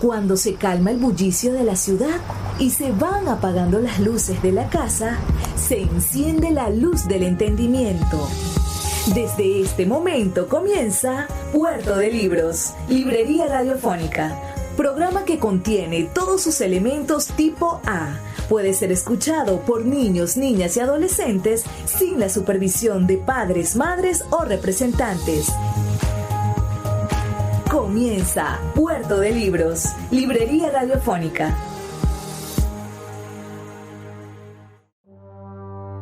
Cuando se calma el bullicio de la ciudad y se van apagando las luces de la casa, se enciende la luz del entendimiento. Desde este momento comienza Puerto de Libros, Librería Radiofónica, programa que contiene todos sus elementos tipo A. Puede ser escuchado por niños, niñas y adolescentes sin la supervisión de padres, madres o representantes. Comienza Puerto de Libros, Librería Radiofónica.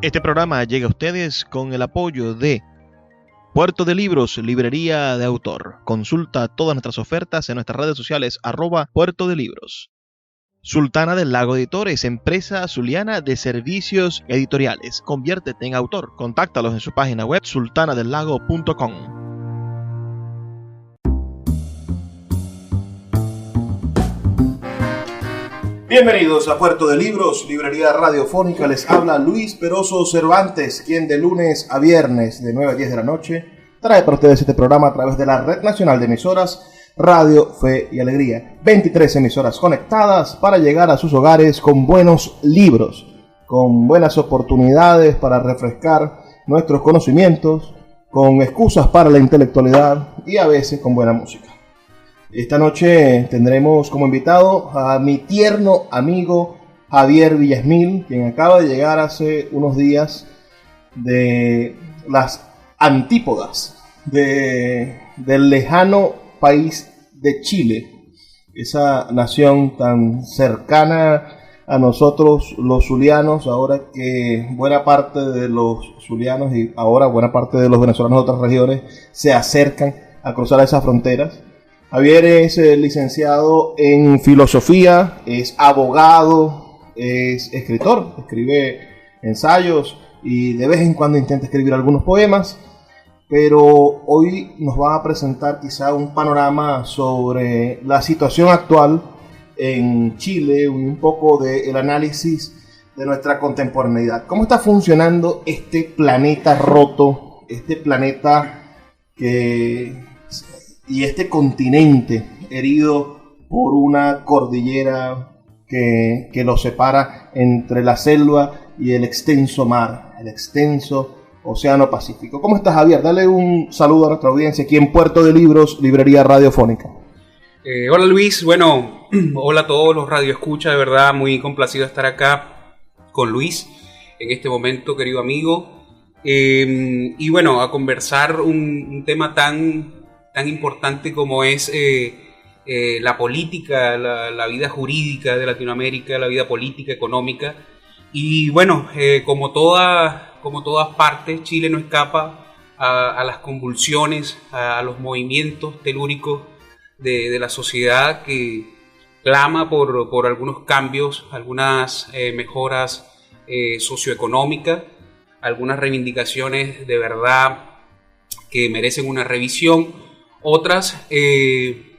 Este programa llega a ustedes con el apoyo de Puerto de Libros, Librería de Autor. Consulta todas nuestras ofertas en nuestras redes sociales @Puerto de Libros. Sultana del Lago Editores, empresa zuliana de servicios editoriales. Conviértete en autor. Contáctalos en su página web sultanadelago.com. Bienvenidos a Puerto de Libros, Librería Radiofónica. Les habla Luis Peroso Cervantes, quien de lunes a viernes de 9 a 10 de la noche trae para ustedes este programa a través de la Red Nacional de Emisoras Radio Fe y Alegría. 23 emisoras conectadas para llegar a sus hogares con buenos libros, con buenas oportunidades para refrescar nuestros conocimientos, con excusas para la intelectualidad y a veces con buena música. Esta noche tendremos como invitado a mi tierno amigo Javier Villasmil, quien acaba de llegar hace unos días de las antípodas del lejano país de Chile, esa nación tan cercana a nosotros los zulianos, ahora que buena parte de los zulianos y ahora buena parte de los venezolanos de otras regiones se acercan a cruzar esas fronteras. Javier es licenciado en filosofía, es abogado, es escritor, escribe ensayos y de vez en cuando intenta escribir algunos poemas, pero hoy nos va a presentar quizá un panorama sobre la situación actual en Chile, un poco del análisis de nuestra contemporaneidad. ¿Cómo está funcionando este planeta roto, este planeta y este continente herido por una cordillera que lo separa entre la selva y el extenso mar, el extenso Océano Pacífico? ¿Cómo estás, Javier? Dale un saludo a nuestra audiencia aquí en Puerto de Libros, Librería Radiofónica. Hola Luis, bueno, hola a todos los radioescuchas, de verdad muy complacido de estar acá con Luis en este momento, querido amigo, y bueno, a conversar un tema tan importante como es la política, la vida jurídica de Latinoamérica, la vida política, económica. Y bueno, como todas partes, Chile no escapa a las convulsiones, a los movimientos telúricos de la sociedad que clama por algunos cambios, algunas mejoras socioeconómicas, algunas reivindicaciones de verdad que merecen una revisión. Otras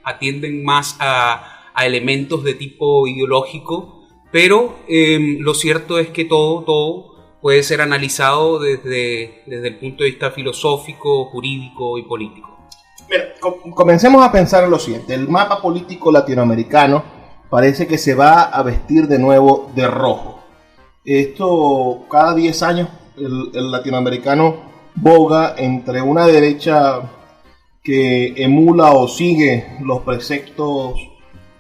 atienden más a elementos de tipo ideológico, pero lo cierto es que todo puede ser analizado desde el punto de vista filosófico, jurídico y político. Mira, comencemos a pensar en lo siguiente. El mapa político latinoamericano parece que se va a vestir de nuevo de rojo. Esto, cada 10 años el latinoamericano boga entre una derecha que emula o sigue los preceptos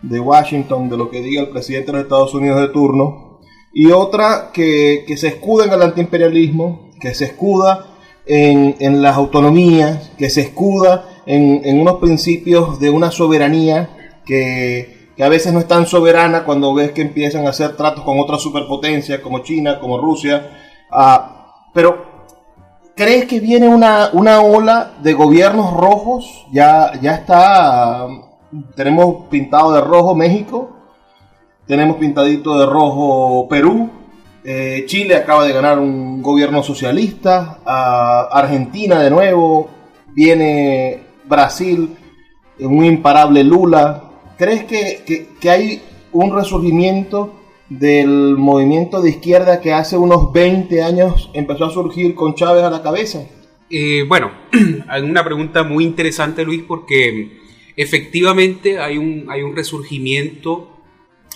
de Washington, de lo que diga el presidente de los Estados Unidos de turno, y otra que se escuda en el antiimperialismo, que se escuda en las autonomías, que se escuda en unos principios de una soberanía que a veces no es tan soberana cuando ves que empiezan a hacer tratos con otras superpotencias como China, como Rusia, pero ¿crees que viene una ola de gobiernos rojos? Ya está, tenemos pintado de rojo México, tenemos pintadito de rojo Perú, Chile acaba de ganar un gobierno socialista, Argentina de nuevo, viene Brasil, un imparable Lula. ¿Crees que hay un resurgimiento del movimiento de izquierda que hace unos 20 años empezó a surgir con Chávez a la cabeza? Bueno, hay una pregunta muy interesante, Luis, porque efectivamente hay un resurgimiento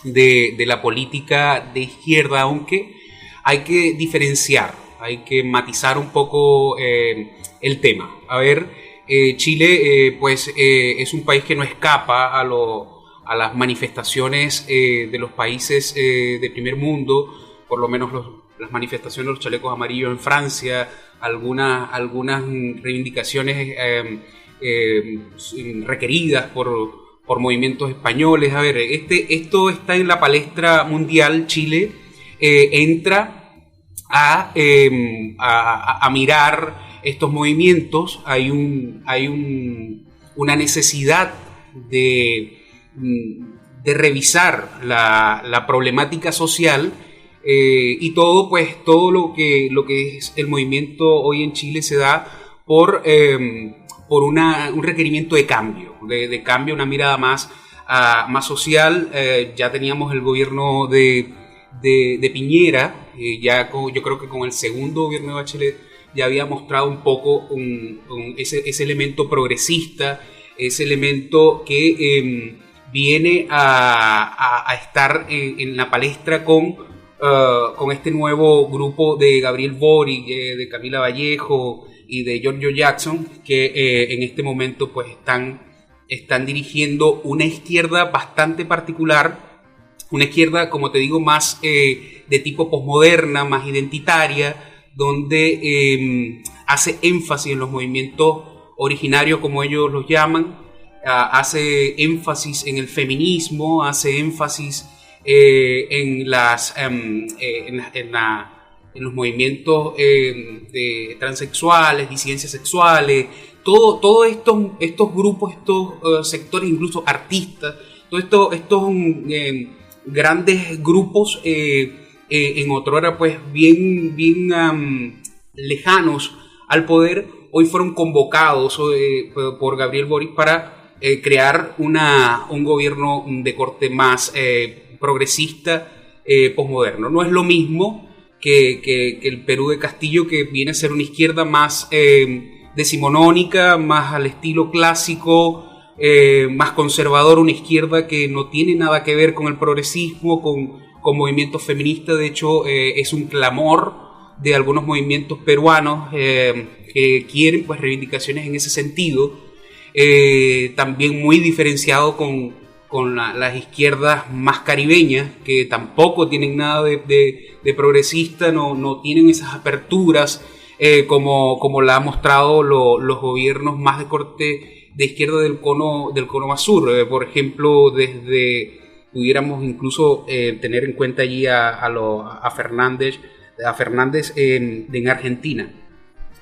de la política de izquierda, aunque hay que diferenciar, hay que matizar un poco el tema. A ver, Chile es un país que no escapa a las manifestaciones de los países de primer mundo, por lo menos las manifestaciones de los chalecos amarillos en Francia, algunas reivindicaciones requeridas por movimientos españoles. A ver, esto está en la palestra mundial. Chile entra a mirar estos movimientos. Hay una necesidad de revisar la problemática social, y todo lo que es el movimiento hoy en Chile se da por un requerimiento de cambio, una mirada más social. Ya teníamos el gobierno de Piñera, yo creo que con el segundo gobierno de Bachelet ya había mostrado un poco ese elemento progresista, ese elemento que viene a estar en la palestra con este nuevo grupo de Gabriel Boric, de Camila Vallejo y de Giorgio Jackson, que en este momento pues están dirigiendo una izquierda bastante particular, una izquierda, como te digo, más de tipo posmoderna, más identitaria, donde hace énfasis en los movimientos originarios, como ellos los llaman, hace énfasis en el feminismo, hace énfasis en los movimientos de transexuales, disidencias sexuales, todos estos grupos, estos sectores, incluso artistas, todos estos grandes grupos en otrora pues bien lejanos al poder, hoy fueron convocados por Gabriel Boric para crear un gobierno de corte más progresista, posmoderno. No es lo mismo que el Perú de Castillo, que viene a ser una izquierda más decimonónica, más al estilo clásico, más conservador, una izquierda que no tiene nada que ver con el progresismo, con movimientos feministas. De hecho, es un clamor de algunos movimientos peruanos que quieren pues reivindicaciones en ese sentido, también muy diferenciado con las izquierdas más caribeñas, que tampoco tienen nada de progresista, no tienen esas aperturas como la ha mostrado los gobiernos más de corte de izquierda del cono más sur. Por ejemplo, pudiéramos incluso tener en cuenta allí a Fernández en Argentina.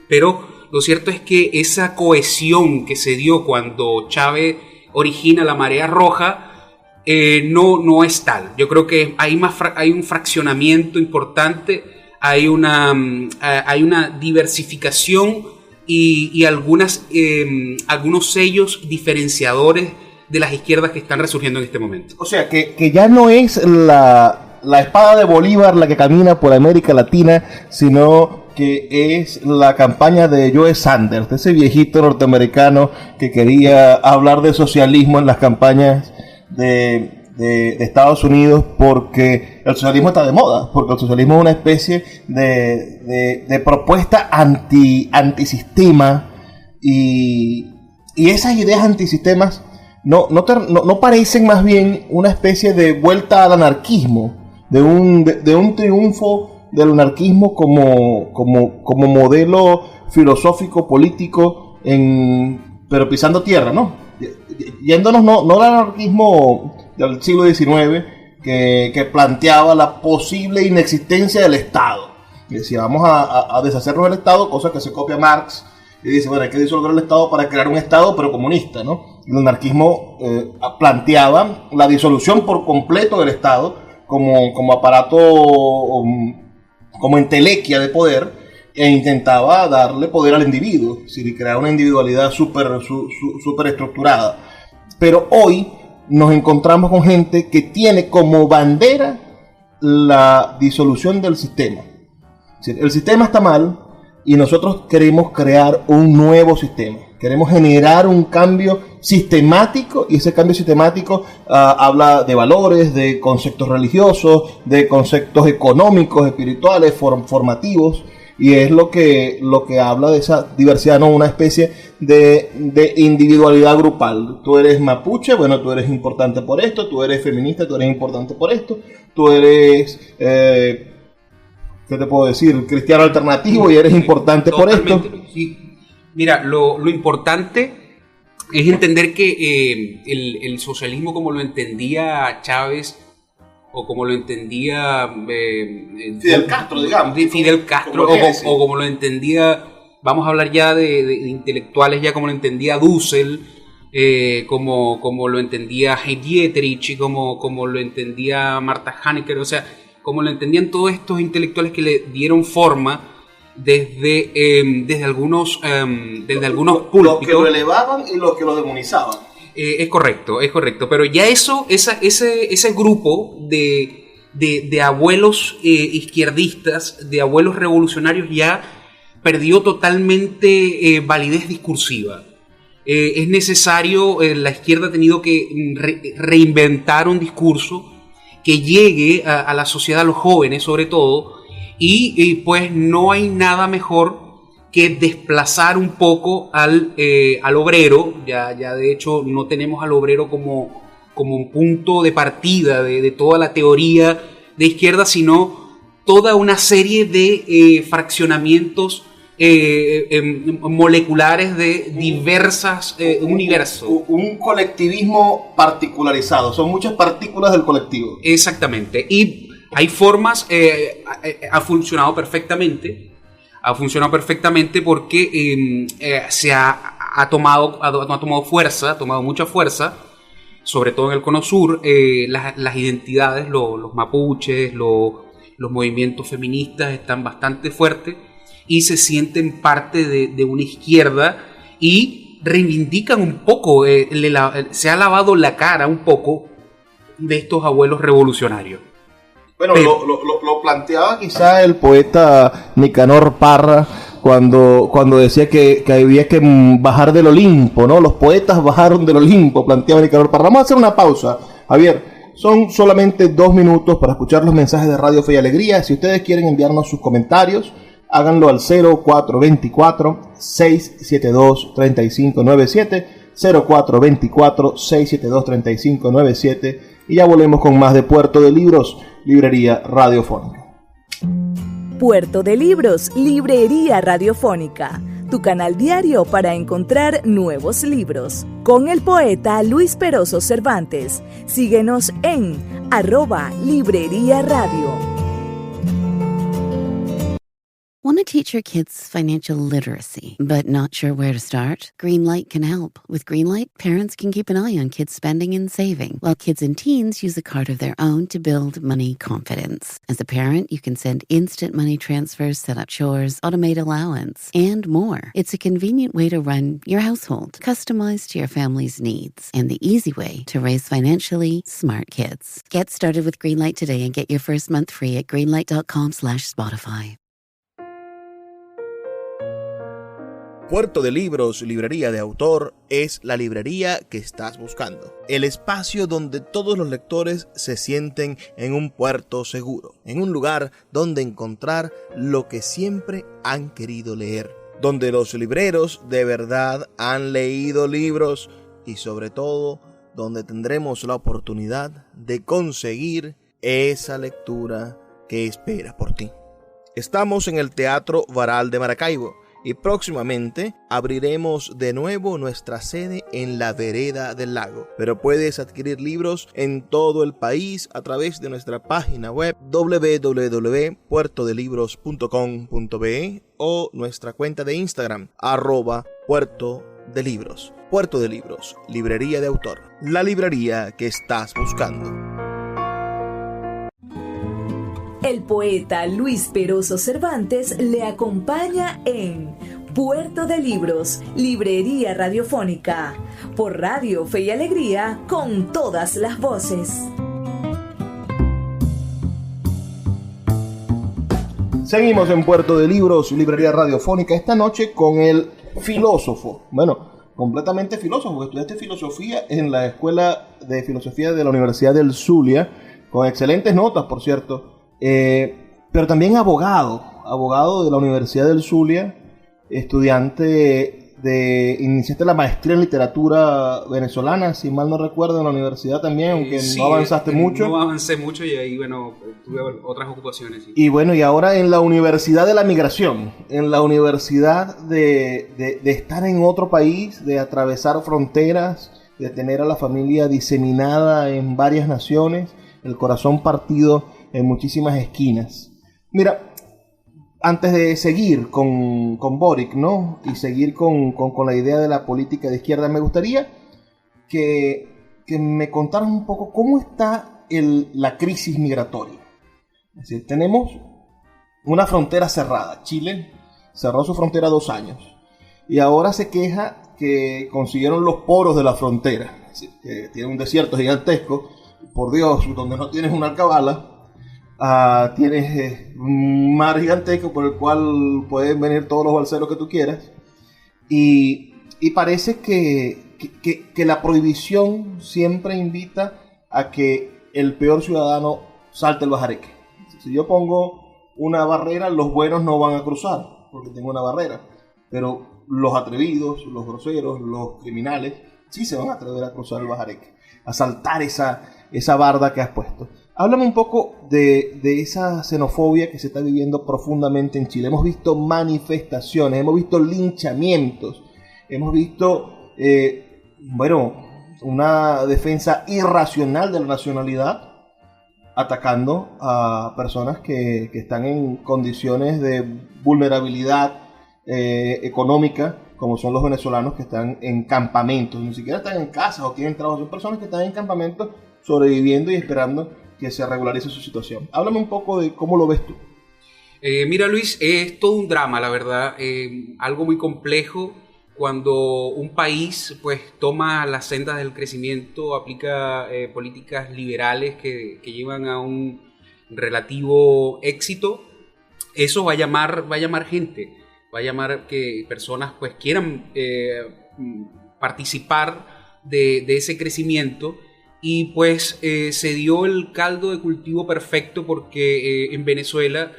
Pero lo cierto es que esa cohesión que se dio cuando Chávez origina la marea roja no es tal. Yo creo que hay un fraccionamiento importante, hay una diversificación y algunos sellos diferenciadores de las izquierdas que están resurgiendo en este momento. O sea, que ya no es la espada de Bolívar la que camina por América Latina, sino que es la campaña de Joe Sanders, ese viejito norteamericano que quería hablar de socialismo en las campañas de Estados Unidos, porque el socialismo está de moda, porque el socialismo es una especie de propuesta antisistema, y esas ideas antisistemas no parecen, más bien una especie de vuelta al anarquismo, de un triunfo del anarquismo como modelo filosófico político, pero pisando tierra, ¿no? Yéndonos no al anarquismo del siglo XIX que planteaba la posible inexistencia del Estado. Y decía, vamos a deshacernos del Estado, cosa que se copia Marx, y dice, bueno, hay que disolver el Estado para crear un Estado pero comunista, ¿no? El anarquismo planteaba la disolución por completo del Estado como aparato, como entelequia de poder, e intentaba darle poder al individuo, es decir, crear una individualidad súper estructurada. Pero hoy nos encontramos con gente que tiene como bandera la disolución del sistema. Es decir, el sistema está mal y nosotros queremos crear un nuevo sistema. Queremos generar un cambio sistemático, y ese cambio sistemático habla de valores, de conceptos religiosos, de conceptos económicos, espirituales, formativos, y es lo que habla de esa diversidad, ¿no? Una especie de individualidad grupal. Tú eres mapuche, bueno, tú eres importante por esto, tú eres feminista, tú eres importante por esto, tú eres... ¿qué te puedo decir? Cristiano alternativo y eres importante por esto. Sí. Mira, lo importante es entender que el socialismo como lo entendía Chávez o como lo entendía Fidel Castro, digamos. Fidel Castro o como lo entendía, vamos a hablar ya de intelectuales, ya como lo entendía Dussel, como lo entendía Dietrich, como lo entendía Marta Hanecker, o sea, como lo entendían todos estos intelectuales que le dieron forma desde algunos púlpitos. Los que lo elevaban y los que lo demonizaban. Es correcto, pero ya ese grupo de abuelos izquierdistas, de abuelos revolucionarios, ya perdió totalmente validez discursiva. Es necesario, la izquierda ha tenido que reinventar un discurso que llegue a la sociedad, a los jóvenes sobre todo, y pues no hay nada mejor que desplazar un poco al obrero. Ya de hecho no tenemos al obrero como un punto de partida de toda la teoría de izquierda, sino toda una serie de fraccionamientos moleculares de diversas universos. Un colectivismo particularizado, son muchas partículas del colectivo. Exactamente, y hay formas, ha funcionado perfectamente porque se ha tomado fuerza, ha tomado mucha fuerza, sobre todo en el Cono Sur, las identidades, los mapuches, los movimientos feministas están bastante fuertes y se sienten parte de una izquierda y reivindican un poco, se ha lavado la cara un poco de estos abuelos revolucionarios. Bueno, lo planteaba quizá el poeta Nicanor Parra cuando decía que había que bajar del Olimpo, ¿no? Los poetas bajaron del Olimpo, planteaba Nicanor Parra. Vamos a hacer una pausa, Javier. Son solamente 2 minutos para escuchar los mensajes de Radio Fe y Alegría. Si ustedes quieren enviarnos sus comentarios, háganlo al 0424-672-3597, 0424-672-3597, y ya volvemos con más de Puerto de Libros, Librería Radiofónica. Puerto de Libros, Librería Radiofónica, tu canal diario para encontrar nuevos libros. Con el poeta Luis Peroso Cervantes. Síguenos en @Librería Radio. Want to teach your kids financial literacy, but not sure where to start? Greenlight can help. With Greenlight, parents can keep an eye on kids' spending and saving, while kids and teens use a card of their own to build money confidence. As a parent, you can send instant money transfers, set up chores, automate allowance, and more. It's a convenient way to run your household, customized to your family's needs, and the easy way to raise financially smart kids. Get started with Greenlight today and get your first month free at greenlight.com/Spotify. Puerto de Libros, Librería de Autor, es la librería que estás buscando. El espacio donde todos los lectores se sienten en un puerto seguro, en un lugar donde encontrar lo que siempre han querido leer, donde los libreros de verdad han leído libros y sobre todo donde tendremos la oportunidad de conseguir esa lectura que espera por ti. Estamos en el Teatro Varal de Maracaibo y próximamente abriremos de nuevo nuestra sede en la Vereda del Lago. Pero puedes adquirir libros en todo el país a través de nuestra página web www.puertodelibros.com.be o nuestra cuenta de Instagram @puertodelibros. Puerto de Libros, Librería de Autor, la librería que estás buscando. El poeta Luis Peroso Cervantes le acompaña en Puerto de Libros, Librería Radiofónica, por Radio Fe y Alegría, con todas las voces. Seguimos en Puerto de Libros, Librería Radiofónica, esta noche con el filósofo, completamente filósofo, estudiaste filosofía en la Escuela de Filosofía de la Universidad del Zulia, con excelentes notas, por cierto, pero también abogado de la Universidad del Zulia, iniciaste la maestría en literatura venezolana, si mal no recuerdo, en la universidad también, aunque sí, no avanzaste mucho. No avancé mucho y ahí, bueno, tuve otras ocupaciones. Sí. Y bueno, y ahora en la Universidad de la Migración, en la universidad de estar en otro país, de atravesar fronteras, de tener a la familia diseminada en varias naciones, el corazón partido en muchísimas esquinas. Mira, antes de seguir con Boric, ¿no? Y seguir con la idea de la política de izquierda, me gustaría que me contaras un poco cómo está la crisis migratoria. Es decir, tenemos una frontera cerrada. Chile cerró su frontera 2 años. Y ahora se queja que consiguieron los poros de la frontera. Es decir, que tiene un desierto gigantesco. Por Dios, donde no tienes una alcabala. Tienes un mar gigantesco por el cual pueden venir todos los balseros que tú quieras y parece que la prohibición siempre invita a que el peor ciudadano salte el bajareque. Si yo pongo una barrera, los buenos no van a cruzar porque tengo una barrera, pero los atrevidos, los groseros, los criminales sí se van a atrever a cruzar el bajareque, a saltar esa barda que has puesto. Háblame un poco de esa xenofobia que se está viviendo profundamente en Chile. Hemos visto manifestaciones, hemos visto linchamientos, hemos visto, una defensa irracional de la nacionalidad atacando a personas que están en condiciones de vulnerabilidad económica, como son los venezolanos que están en campamentos. Ni siquiera están en casas o tienen trabajo, son personas que están en campamentos sobreviviendo y esperando que se regularice su situación. Háblame un poco de cómo lo ves tú. Mira, Luis, es todo un drama, la verdad, algo muy complejo cuando un país pues toma las sendas del crecimiento, aplica políticas liberales que llevan a un relativo éxito. Eso va a llamar gente, va a llamar que personas pues quieran participar de ese crecimiento. Y pues se dio el caldo de cultivo perfecto porque en Venezuela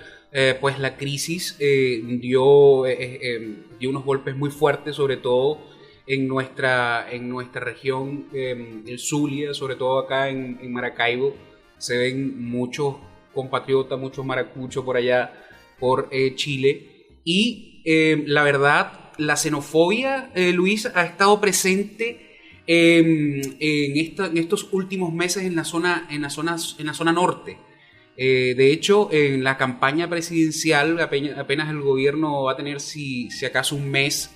pues la crisis dio unos golpes muy fuertes, sobre todo en nuestra región, el Zulia, sobre todo acá en Maracaibo. Se ven muchos compatriotas, muchos maracuchos por allá, por Chile. Y la verdad, la xenofobia, Luis, ha estado presente en estos últimos meses en la zona norte. De hecho, en la campaña presidencial, apenas el gobierno va a tener si acaso un mes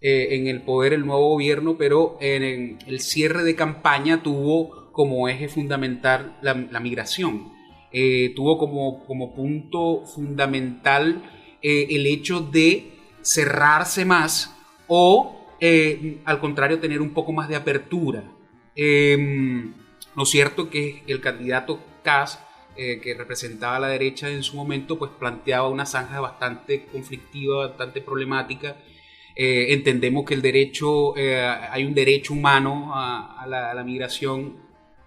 en el poder, el nuevo gobierno, pero en el cierre de campaña tuvo como eje fundamental la migración. Tuvo como punto fundamental el hecho de cerrarse más o al contrario, tener un poco más de apertura. Lo cierto que el candidato Kast, que representaba a la derecha en su momento, pues planteaba una zanja bastante conflictiva, bastante problemática. Entendemos que hay un derecho humano a la migración,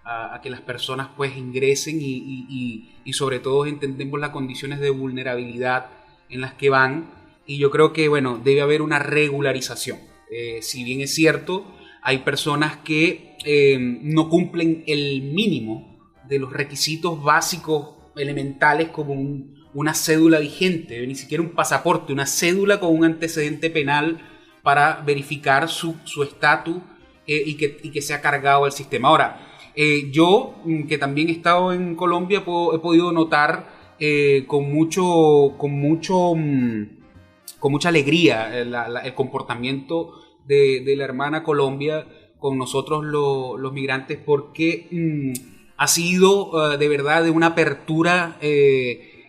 a que las personas pues ingresen y sobre todo entendemos las condiciones de vulnerabilidad en las que van, y yo creo que bueno, debe haber una regularización. Si bien es cierto, hay personas que no cumplen el mínimo de los requisitos básicos elementales como una cédula vigente, ni siquiera un pasaporte, una cédula con un antecedente penal para verificar su estatus y que sea cargado al sistema. Ahora, yo que también he estado en Colombia he podido notar con mucha alegría el comportamiento de la hermana Colombia con nosotros los migrantes, porque ha sido de verdad de una apertura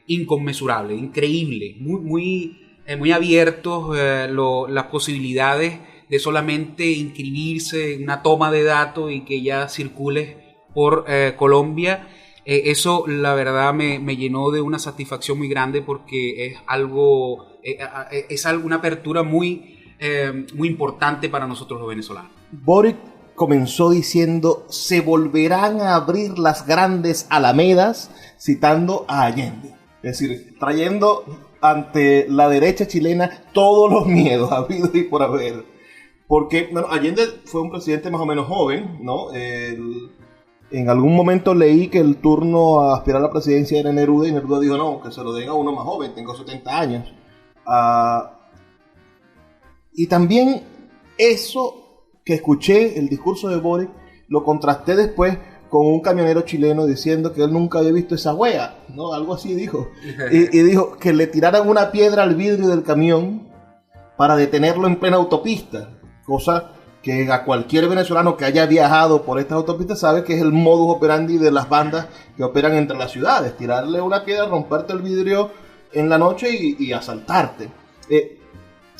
inconmensurable, increíble, muy abiertos las posibilidades de solamente inscribirse en una toma de datos y que ya circules por Colombia. Eso la verdad me llenó de una satisfacción muy grande porque es una apertura muy muy importante para nosotros los venezolanos. Boric comenzó diciendo: se volverán a abrir las grandes alamedas, citando a Allende. Es decir, trayendo ante la derecha chilena todos los miedos habidos y por haber. Porque bueno, Allende fue un presidente más o menos joven, ¿no? En algún momento leí que el turno a aspirar a la presidencia era Neruda, y Neruda dijo: no, que se lo den a uno más joven, tengo 70 años. Y también eso que escuché, el discurso de Boric, lo contrasté después con un camionero chileno diciendo que él nunca había visto esa wea, ¿no? Algo así dijo. Y dijo que le tiraran una piedra al vidrio del camión para detenerlo en plena autopista, cosa que a cualquier venezolano que haya viajado por estas autopistas sabe que es el modus operandi de las bandas que operan entre las ciudades: tirarle una piedra, romperte el vidrio en la noche y asaltarte.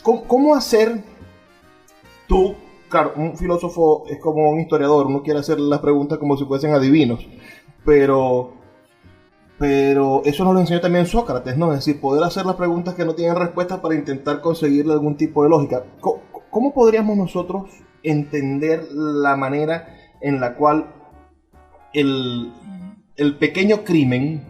¿Cómo hacer tú? Claro, un filósofo es como un historiador, uno quiere hacer las preguntas como si fuesen adivinos, pero eso nos lo enseñó también Sócrates, ¿no? Es decir, poder hacer las preguntas que no tienen respuesta para intentar conseguirle algún tipo de lógica. ¿Cómo podríamos nosotros entender la manera en la cual el pequeño crimen,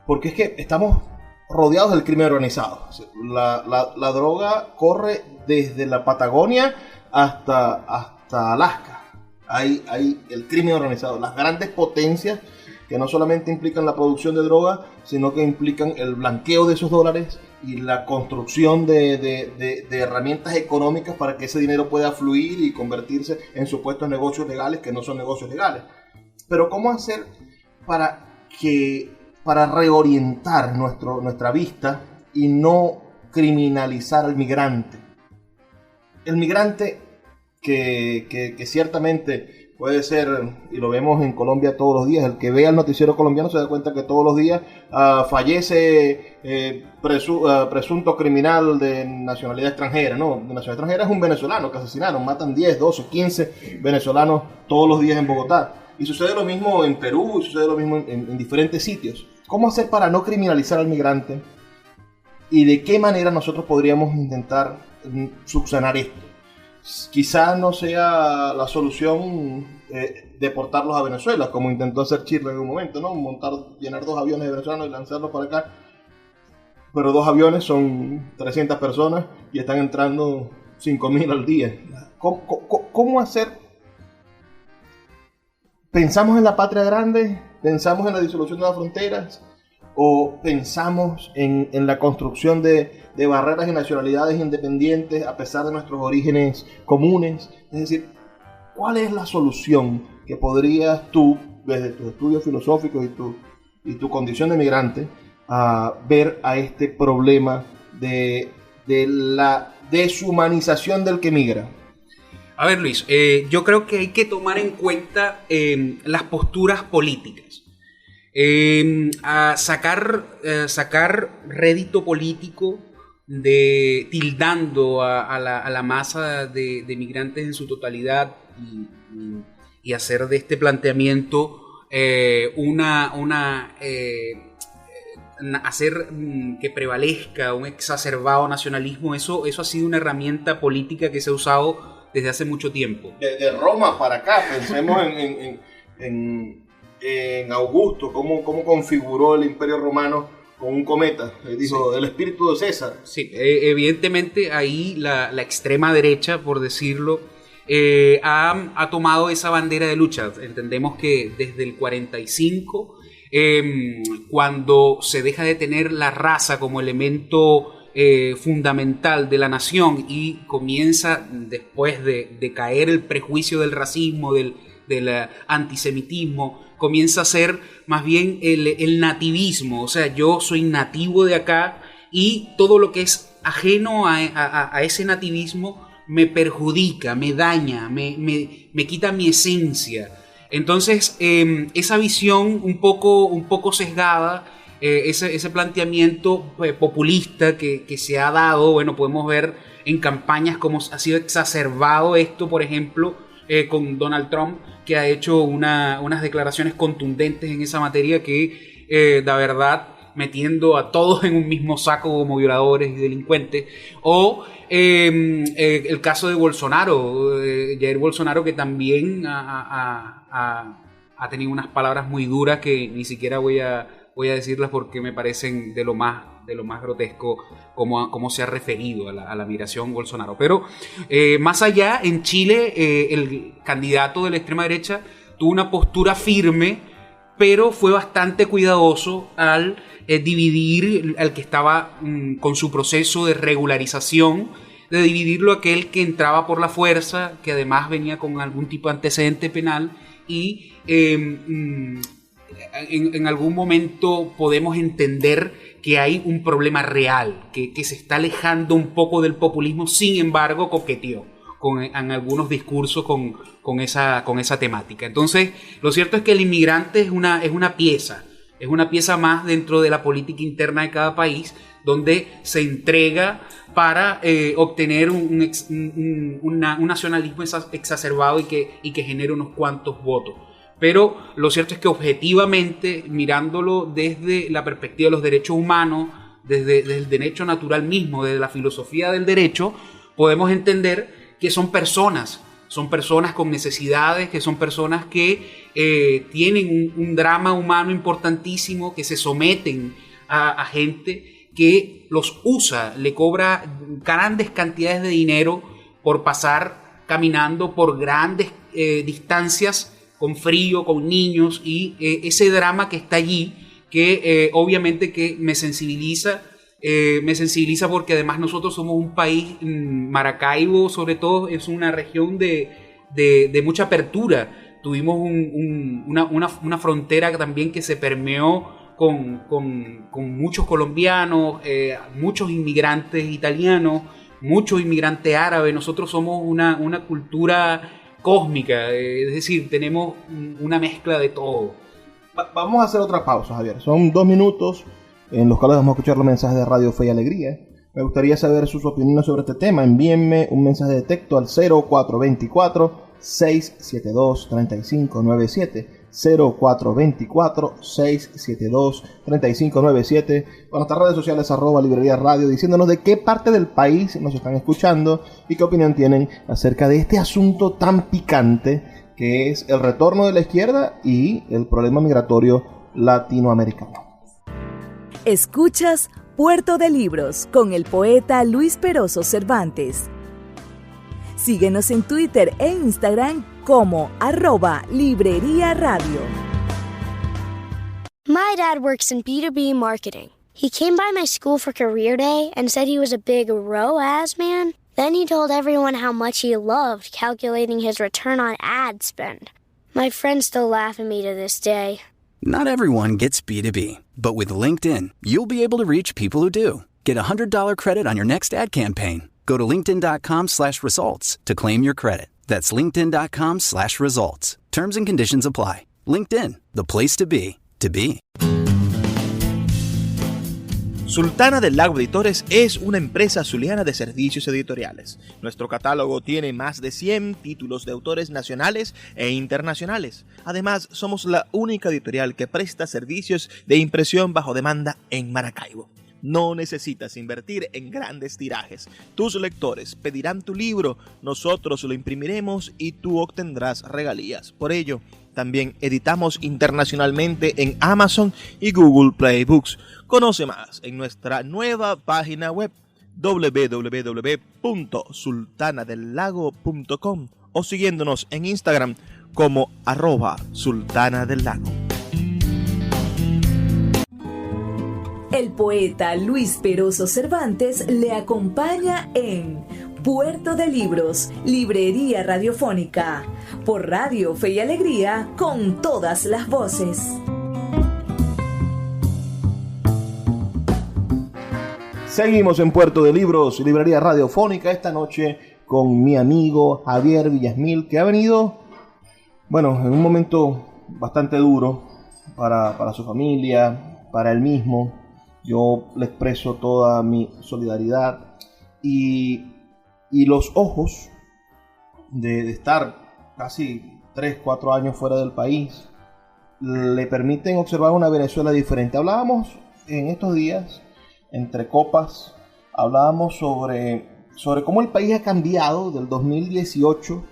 porque es que estamos rodeados del crimen organizado, la droga corre desde la Patagonia hasta Alaska. Hay el crimen organizado, las grandes potencias que no solamente implican la producción de droga, sino que implican el blanqueo de esos dólares y la construcción de herramientas económicas para que ese dinero pueda fluir y convertirse en supuestos negocios legales que no son negocios legales. Pero ¿cómo hacer para reorientar nuestra vista y no criminalizar al migrante? El migrante que ciertamente puede ser, y lo vemos en Colombia todos los días, el que vea el noticiero colombiano se da cuenta que todos los días fallece presunto criminal de nacionalidad extranjera, ¿no? De nacionalidad extranjera es un venezolano que asesinaron, matan 10, 12, 15 venezolanos todos los días en Bogotá. Y sucede lo mismo en Perú, y sucede lo mismo en diferentes sitios. ¿Cómo hacer para no criminalizar al migrante? ¿Y de qué manera nosotros podríamos intentar subsanar esto? Quizá no sea la solución deportarlos a Venezuela, como intentó hacer Chile en un momento, ¿no? Llenar 2 aviones de venezolanos y lanzarlos para acá. Pero 2 aviones son 300 personas y están entrando 5.000 al día. ¿Cómo hacer? ¿Pensamos en la patria grande? ¿Pensamos en la disolución de las fronteras? ¿O pensamos en la construcción de barreras y nacionalidades independientes a pesar de nuestros orígenes comunes? Es decir, ¿cuál es la solución que podrías tú, desde tus estudios filosóficos y tu condición de migrante, ver a este problema de la deshumanización del que migra? A ver, Luis, yo creo que hay que tomar en cuenta las posturas políticas. A sacar rédito político tildando a la masa de migrantes en su totalidad y hacer de este planteamiento hacer que prevalezca un exacerbado nacionalismo. Eso ha sido una herramienta política que se ha usado desde hace mucho tiempo. De Roma para acá, pensemos en Augusto, cómo configuró el Imperio Romano con un cometa. Dijo, sí, el espíritu de César. Sí, evidentemente ahí la extrema derecha, por decirlo, ha tomado esa bandera de lucha. Entendemos que desde el 45, cuando se deja de tener la raza como elemento fundamental de la nación y comienza, después de caer el prejuicio del racismo, del antisemitismo, comienza a ser más bien el nativismo. O sea, yo soy nativo de acá y todo lo que es ajeno a ese nativismo me perjudica, me daña, me quita mi esencia. Entonces, esa visión un poco sesgada, ese planteamiento populista que se ha dado, bueno, podemos ver en campañas cómo ha sido exacerbado esto, por ejemplo, con Donald Trump, que ha hecho unas declaraciones contundentes en esa materia que, la verdad, metiendo a todos en un mismo saco como violadores y delincuentes, o el caso de Bolsonaro, Jair Bolsonaro, que también ha tenido unas palabras muy duras que ni siquiera voy a decirlas porque me parecen de lo más grotesco cómo se ha referido a la migración Bolsonaro. Pero más allá, en Chile, el candidato de la extrema derecha tuvo una postura firme, pero fue bastante cuidadoso al dividir al que estaba con su proceso de regularización, de dividirlo aquel que entraba por la fuerza, que además venía con algún tipo de antecedente penal, y en algún momento podemos entender que hay un problema real, que se está alejando un poco del populismo, sin embargo coqueteó en algunos discursos con esa temática. Entonces, lo cierto es que el inmigrante es una pieza más dentro de la política interna de cada país, donde se entrega para obtener un nacionalismo exacerbado y que genere unos cuantos votos. Pero lo cierto es que objetivamente, mirándolo desde la perspectiva de los derechos humanos, desde el derecho natural mismo, desde la filosofía del derecho, podemos entender que son personas con necesidades, que son personas que tienen un drama humano importantísimo, que se someten a gente que los usa, le cobra grandes cantidades de dinero por pasar caminando por grandes distancias, con frío, con niños, y ese drama que está allí, que obviamente que me sensibiliza porque además nosotros somos un país, Maracaibo sobre todo es una región de mucha apertura. Tuvimos una frontera también que se permeó con muchos colombianos, muchos inmigrantes italianos, muchos inmigrantes árabes. Nosotros somos una cultura cósmica, es decir, tenemos una mezcla de todo. Vamos a hacer otra pausa, Javier. Son 2 minutos en los cuales vamos a escuchar los mensajes de Radio Fe y Alegría. Me gustaría saber sus opiniones sobre este tema. Envíenme un mensaje de texto al 0424-672-3597. 0424-672-3597. Con nuestras redes sociales @librería radio, diciéndonos de qué parte del país nos están escuchando y qué opinión tienen acerca de este asunto tan picante que es el retorno de la izquierda y el problema migratorio latinoamericano. Escuchas Puerto de Libros con el poeta Luis Peroso Cervantes. Síguenos en Twitter e Instagram como @librería radio. My dad works in B2B marketing. He came by my school for career day and said he was a big ROAS man. Then he told everyone how much he loved calculating his return on ad spend. My friends still laugh at me to this day. Not everyone gets B2B, but with LinkedIn, you'll be able to reach people who do. Get a $100 credit on your next ad campaign. Go to linkedin.com/results to claim your credit. That's linkedin.com/results. Terms and conditions apply. LinkedIn, the place to be, to be. Sultana del Lago Editores es una empresa zuliana de servicios editoriales. Nuestro catálogo tiene más de 100 títulos de autores nacionales e internacionales. Además, somos la única editorial que presta servicios de impresión bajo demanda en Maracaibo. No necesitas invertir en grandes tirajes. Tus lectores pedirán tu libro, nosotros lo imprimiremos y tú obtendrás regalías. Por ello, también editamos internacionalmente en Amazon y Google Play Books. Conoce más en nuestra nueva página web www.sultanadelago.com o siguiéndonos en Instagram como @sultanadelago. El poeta Luis Peroso Cervantes le acompaña en Puerto de Libros, Librería Radiofónica, por Radio Fe y Alegría, con todas las voces. Seguimos en Puerto de Libros, Librería Radiofónica, esta noche con mi amigo Javier Villasmil, que ha venido, en un momento bastante duro para su familia, para él mismo. Yo le expreso toda mi solidaridad y los ojos de estar casi 3-4 años fuera del país le permiten observar una Venezuela diferente. Hablábamos en estos días, entre copas, hablábamos sobre cómo el país ha cambiado del 2018,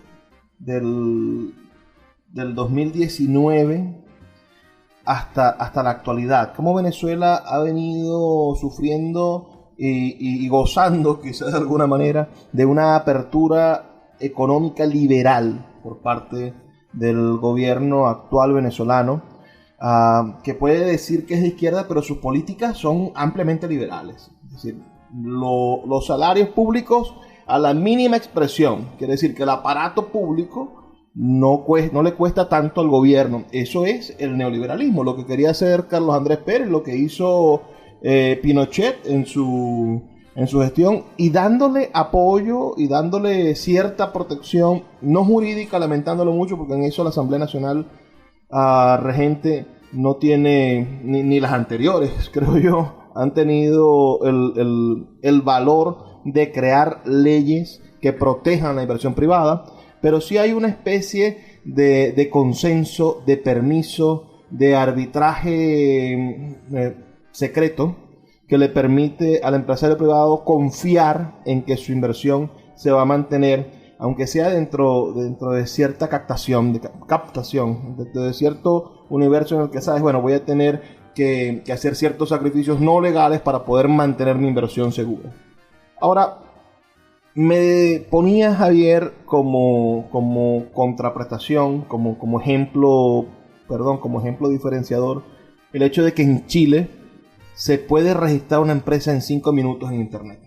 del 2019 hasta la actualidad. Cómo Venezuela ha venido sufriendo y gozando, quizás de alguna manera, de una apertura económica liberal por parte del gobierno actual venezolano, que puede decir que es de izquierda, pero sus políticas son ampliamente liberales. Es decir, los salarios públicos a la mínima expresión, quiere decir que el aparato público no le cuesta tanto al gobierno. Eso es el neoliberalismo, lo que quería hacer Carlos Andrés Pérez, lo que hizo Pinochet en su gestión, y dándole apoyo y dándole cierta protección, no jurídica, lamentándolo mucho, porque en eso la Asamblea Nacional regente no tiene, ni las anteriores, creo yo, han tenido el valor de crear leyes que protejan la inversión privada, pero sí hay una especie de consenso, de permiso, de arbitraje secreto que le permite al empresario privado confiar en que su inversión se va a mantener, aunque sea dentro de cierta captación, de cierto universo en el que sabes, bueno, voy a tener que hacer ciertos sacrificios no legales para poder mantener mi inversión segura. Ahora, me ponía Javier como contraprestación, como ejemplo diferenciador, el hecho de que en Chile se puede registrar una empresa en 5 minutos en internet.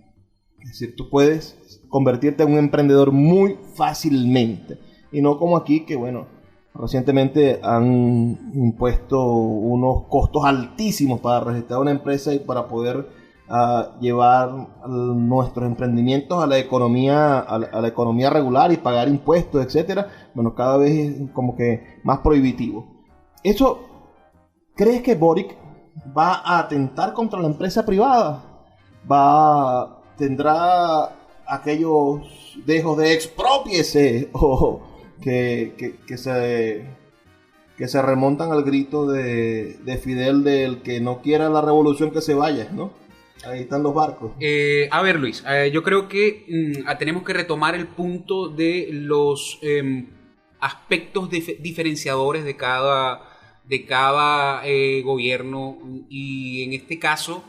Es decir, tú puedes convertirte en un emprendedor muy fácilmente. Y no como aquí, que bueno, recientemente han impuesto unos costos altísimos para registrar una empresa y para poder llevar nuestros emprendimientos a la economía regular y pagar impuestos, etcétera. Bueno, cada vez es como que más prohibitivo. ¿Eso crees que Boric va a atentar contra la empresa privada? ¿Tendrá aquellos dejos de exprópiese o que se remontan al grito de Fidel del que no quiera la revolución que se vaya, ¿no? Ahí están los barcos. A ver, Luis, yo creo que tenemos que retomar el punto de los aspectos diferenciadores de cada gobierno, y en este caso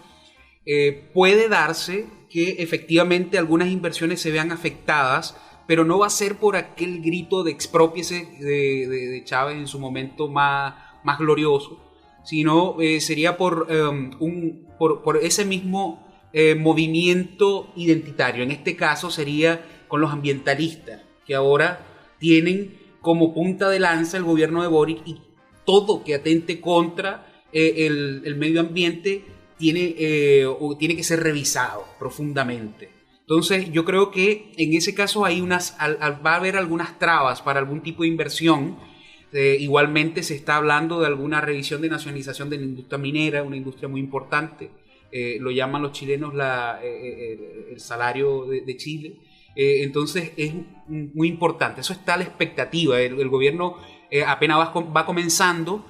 puede darse que efectivamente algunas inversiones se vean afectadas, pero no va a ser por aquel grito de exprópiese de Chávez en su momento más glorioso, sino sería por ese mismo movimiento identitario. En este caso sería con los ambientalistas, que ahora tienen como punta de lanza el gobierno de Boric, y todo que atente contra el medio ambiente tiene que ser revisado profundamente. Entonces yo creo que en ese caso va a haber algunas trabas para algún tipo de inversión. Igualmente se está hablando de alguna revisión de nacionalización de la industria minera, una industria muy importante. Lo llaman los chilenos el salario de Chile. Entonces es muy importante. Eso está a la expectativa. El gobierno apenas va comenzando.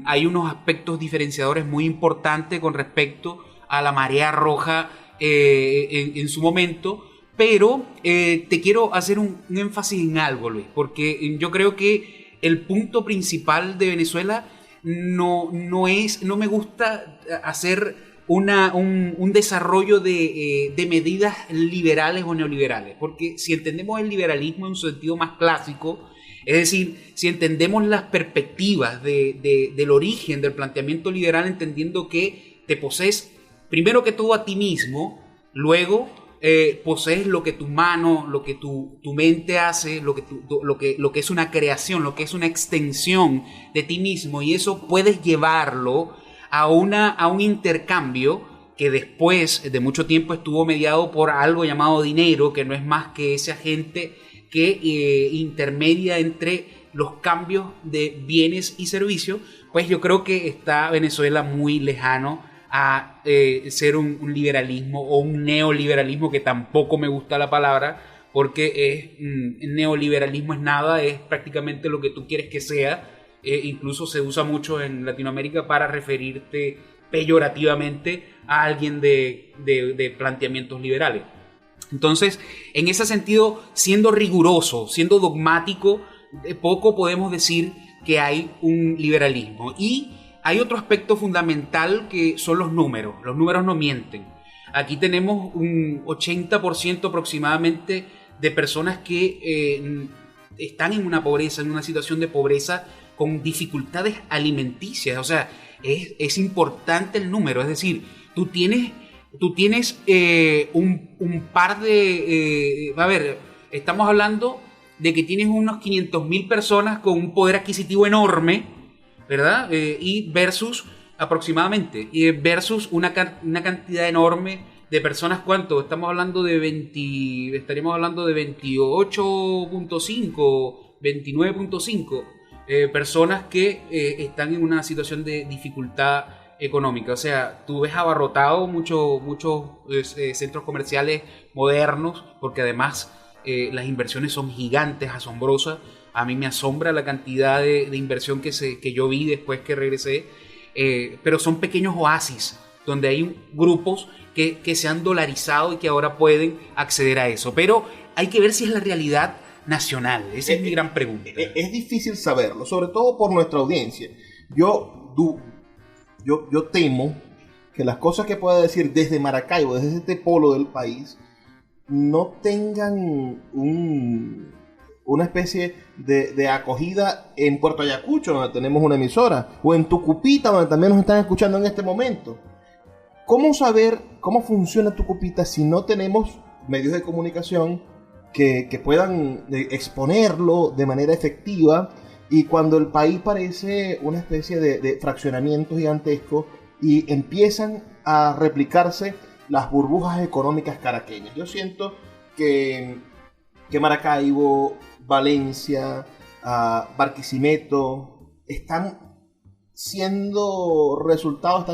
Hay unos aspectos diferenciadores muy importantes con respecto a la marea roja en su momento. Pero te quiero hacer un énfasis en algo, Luis, porque yo creo que el punto principal de Venezuela no me gusta hacer un desarrollo de medidas liberales o neoliberales, porque si entendemos el liberalismo en un sentido más clásico, es decir, si entendemos las perspectivas del origen del planteamiento liberal, entendiendo que te posees primero que todo a ti mismo, luego posees lo que tu mano, lo que tu mente hace, lo que es una creación, lo que es una extensión de ti mismo, y eso puedes llevarlo a un intercambio que después de mucho tiempo estuvo mediado por algo llamado dinero, que no es más que ese agente que intermedia entre los cambios de bienes y servicios. Pues yo creo que está Venezuela muy lejano a ser un liberalismo o un neoliberalismo, que tampoco me gusta la palabra, porque neoliberalismo es nada, es prácticamente lo que tú quieres que sea. Incluso se usa mucho en Latinoamérica para referirte peyorativamente a alguien de planteamientos liberales. Entonces, en ese sentido, siendo riguroso, siendo dogmático, poco podemos decir que hay un liberalismo. Y hay otro aspecto fundamental que son los números. Los números no mienten. Aquí tenemos un 80% aproximadamente de personas que están en una pobreza, en una situación de pobreza con dificultades alimenticias. O sea, es importante el número. Es decir, tú tienes un par de... a ver, estamos hablando de que tienes unos 500.000 personas con un poder adquisitivo enorme, ¿verdad? Y versus una cantidad enorme de personas. ¿Cuánto? Estaríamos hablando de 28.5, 29.5 personas que están en una situación de dificultad económica. O sea, tú ves abarrotado muchos centros comerciales modernos, porque además las inversiones son gigantes, asombrosas. A mí me asombra la cantidad de inversión que yo vi después que regresé, pero son pequeños oasis donde hay grupos que se han dolarizado y que ahora pueden acceder a eso. Pero hay que ver si es la realidad nacional. Esa es mi gran pregunta. Es difícil saberlo, sobre todo por nuestra audiencia. Yo temo que las cosas que pueda decir desde Maracaibo, desde este polo del país, no tengan una especie de acogida en Puerto Ayacucho, donde tenemos una emisora, o en Tucupita, donde también nos están escuchando en este momento. ¿Cómo saber cómo funciona Tucupita si no tenemos medios de comunicación que puedan exponerlo de manera efectiva? Y cuando el país parece una especie de fraccionamiento gigantesco y empiezan a replicarse las burbujas económicas caraqueñas. Yo siento que Maracaibo, Valencia, Barquisimeto están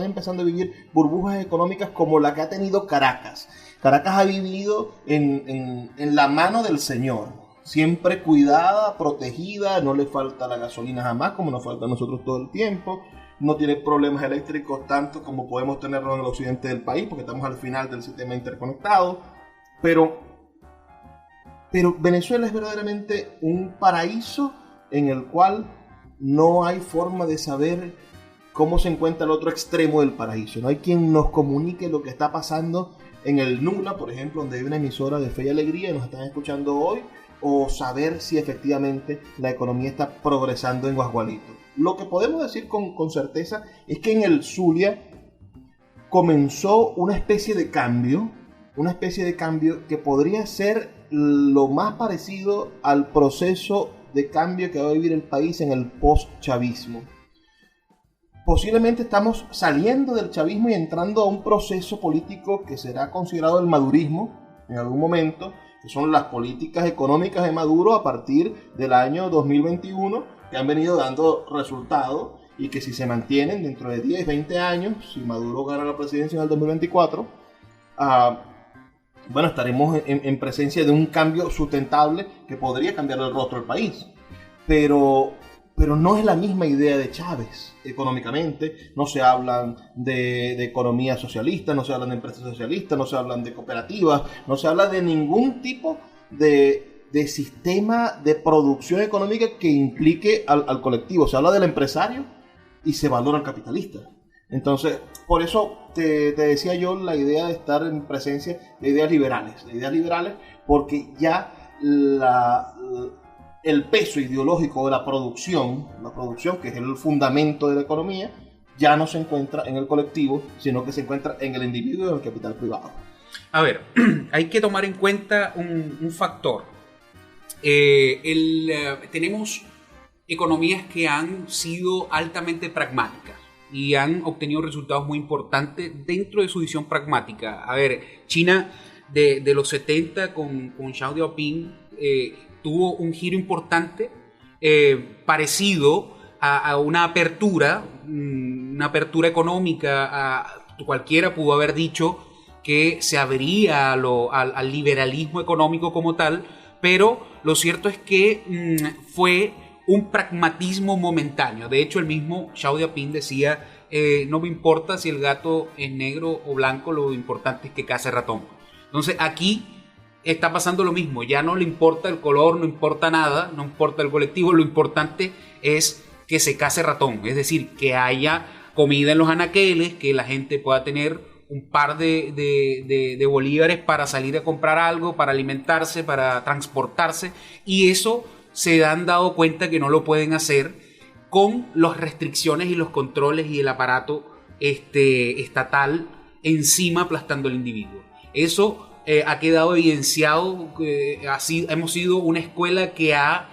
empezando a vivir burbujas económicas como la que ha tenido Caracas. Caracas ha vivido en la mano del Señor, siempre cuidada, protegida, no le falta la gasolina jamás, como nos falta a nosotros todo el tiempo, no tiene problemas eléctricos tanto como podemos tenerlo en el occidente del país, porque estamos al final del sistema interconectado, pero Venezuela es verdaderamente un paraíso en el cual no hay forma de saber cómo se encuentra el otro extremo del paraíso. No hay quien nos comunique lo que está pasando en el Nula, por ejemplo, donde hay una emisora de Fe y Alegría y nos están escuchando hoy, o saber si efectivamente la economía está progresando en Guasgualito. Lo que podemos decir con certeza es que en el Zulia comenzó una especie de cambio que podría ser lo más parecido al proceso de cambio que va a vivir el país en el post-chavismo. Posiblemente estamos saliendo del chavismo y entrando a un proceso político que será considerado el madurismo en algún momento, que son las políticas económicas de Maduro a partir del año 2021, que han venido dando resultados y que si se mantienen dentro de 10, 20 años, si Maduro gana la presidencia en el 2024, estaremos en presencia de un cambio sustentable que podría cambiar el rostro del país. Pero no es la misma idea de Chávez económicamente. No se hablan de economía socialista, no se hablan de empresas socialistas, no se hablan de cooperativas, no se habla de ningún tipo de sistema de producción económica que implique al colectivo. Se habla del empresario y se valora al capitalista. Entonces, por eso te decía yo la idea de estar en presencia de ideas liberales, porque ya el peso ideológico de la producción, que es el fundamento de la economía, ya no se encuentra en el colectivo, sino que se encuentra en el individuo y en el capital privado. A ver, hay que tomar en cuenta un factor. Tenemos economías que han sido altamente pragmáticas y han obtenido resultados muy importantes dentro de su visión pragmática. A ver, China de los 70 con Xi Jinping tuvo un giro importante parecido a una apertura económica. Cualquiera pudo haber dicho que se abría al liberalismo económico como tal, pero lo cierto es que fue un pragmatismo momentáneo. De hecho, el mismo Xi Jinping decía no me importa si el gato es negro o blanco, lo importante es que case ratón. Entonces aquí está pasando lo mismo, ya no le importa el color, no importa nada, no importa el colectivo, lo importante es que se case ratón, es decir, que haya comida en los anaqueles, que la gente pueda tener un par de bolívares para salir a comprar algo, para alimentarse, para transportarse, y eso se han dado cuenta que no lo pueden hacer con las restricciones y los controles y el aparato estatal encima aplastando al individuo. Eso ha quedado evidenciado, hemos sido una escuela que ha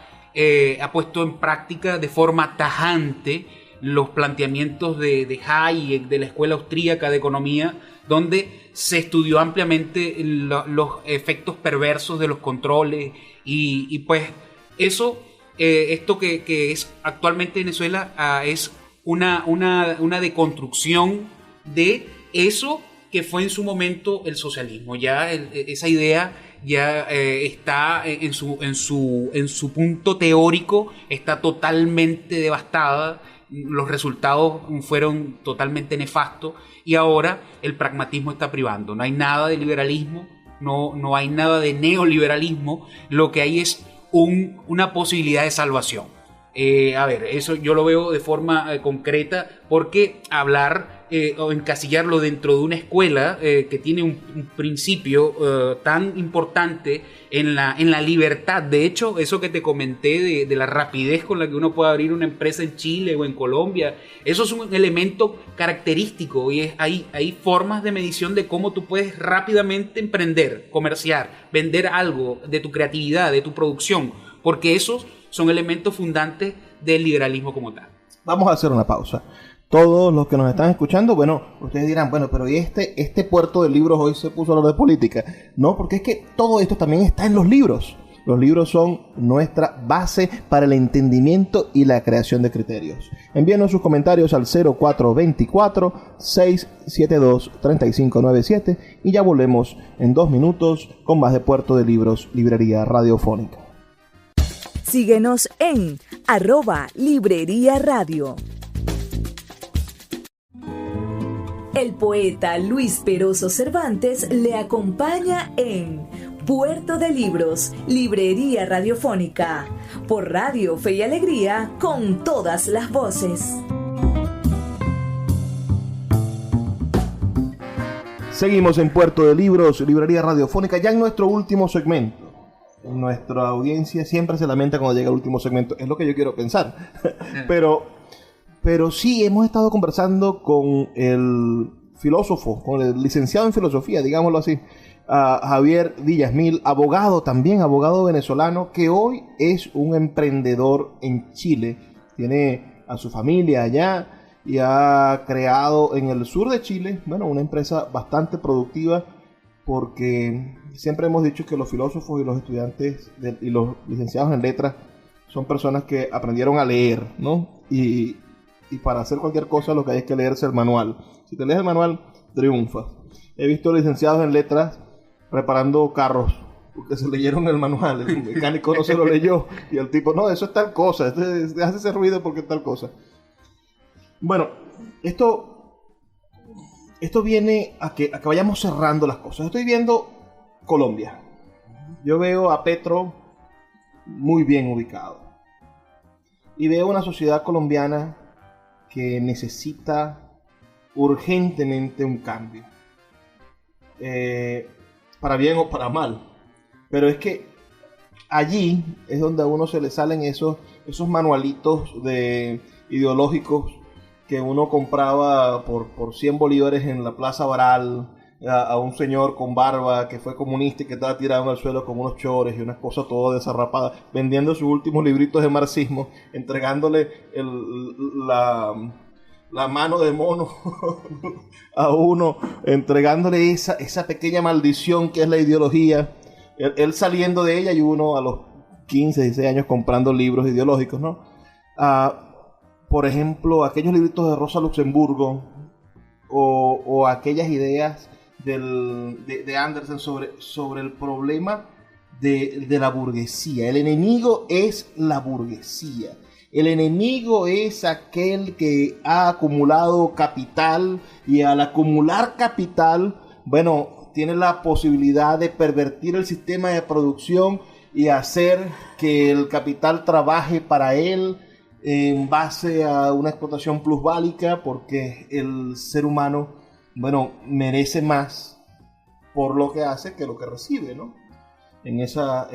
puesto en práctica de forma tajante los planteamientos de Hayek, de la escuela austríaca de economía, donde se estudió ampliamente los efectos perversos de los controles y pues eso, esto que es actualmente Venezuela es una deconstrucción de eso que fue en su momento el socialismo. Ya esa idea ya está en su punto teórico, está totalmente devastada. Los resultados fueron totalmente nefastos y ahora el pragmatismo está privando. No hay nada de liberalismo, no hay nada de neoliberalismo, lo que hay es una posibilidad de salvación. A ver, eso yo lo veo de forma concreta, porque hablar o encasillarlo dentro de una escuela que tiene un principio tan importante en la libertad. De hecho, eso que te comenté de la rapidez con la que uno puede abrir una empresa en Chile o en Colombia, eso es un elemento característico y hay formas de medición de cómo tú puedes rápidamente emprender, comerciar, vender algo de tu creatividad, de tu producción, porque esos son elementos fundantes del liberalismo como tal. Vamos a hacer una pausa. Todos los que nos están escuchando, bueno, ustedes dirán, bueno, pero ¿y este puerto de libros hoy se puso a hablar de política? No, porque es que todo esto también está en los libros. Los libros son nuestra base para el entendimiento y la creación de criterios. Envíenos sus comentarios al 0424-672-3597 y ya volvemos en 2 minutos con más de Puerto de Libros, Librería Radiofónica. Síguenos en @Librería Radio. El poeta Luis Peroso Cervantes le acompaña en Puerto de Libros, Librería Radiofónica, por Radio Fe y Alegría, con todas las voces. Seguimos en Puerto de Libros, Librería Radiofónica, ya en nuestro último segmento. Nuestra audiencia siempre se lamenta cuando llega el último segmento, es lo que yo quiero pensar. Pero sí, hemos estado conversando con el filósofo, con el licenciado en filosofía, digámoslo así, Javier Villasmil, abogado venezolano, que hoy es un emprendedor en Chile. Tiene a su familia allá y ha creado en el sur de Chile, bueno, una empresa bastante productiva, porque siempre hemos dicho que los filósofos y los estudiantes y los licenciados en letras son personas que aprendieron a leer, ¿no? Y para hacer cualquier cosa lo que hay es que leerse el manual. Si te lees el manual, triunfas. He visto licenciados en letras reparando carros porque se leyeron el manual. El mecánico no se lo leyó y el tipo, no, eso es tal cosa, hace ese ruido porque es tal cosa. Bueno, esto viene a que vayamos cerrando las cosas. Estoy viendo Colombia. Yo veo a Petro muy bien ubicado. Y veo una sociedad colombiana que necesita urgentemente un cambio. Para bien o para mal. Pero es que allí es donde a uno se le salen esos manualitos ideológicos que uno compraba por 100 bolívares en la Plaza Baral a un señor con barba que fue comunista y que estaba tirado en el suelo con unos chores y unas cosas todo desarrapadas, vendiendo sus últimos libritos de marxismo, entregándole la mano de mono a uno, entregándole esa pequeña maldición que es la ideología, él saliendo de ella y uno a los 15, 16 años comprando libros ideológicos, ¿no? Por ejemplo, aquellos libritos de Rosa Luxemburgo o aquellas ideas de Andersen sobre el problema de la burguesía. El enemigo es la burguesía. El enemigo es aquel que ha acumulado capital y al acumular capital, bueno, tiene la posibilidad de pervertir el sistema de producción y hacer que el capital trabaje para él en base a una explotación plusválica, porque el ser humano, bueno, merece más por lo que hace que lo que recibe, ¿no? En esas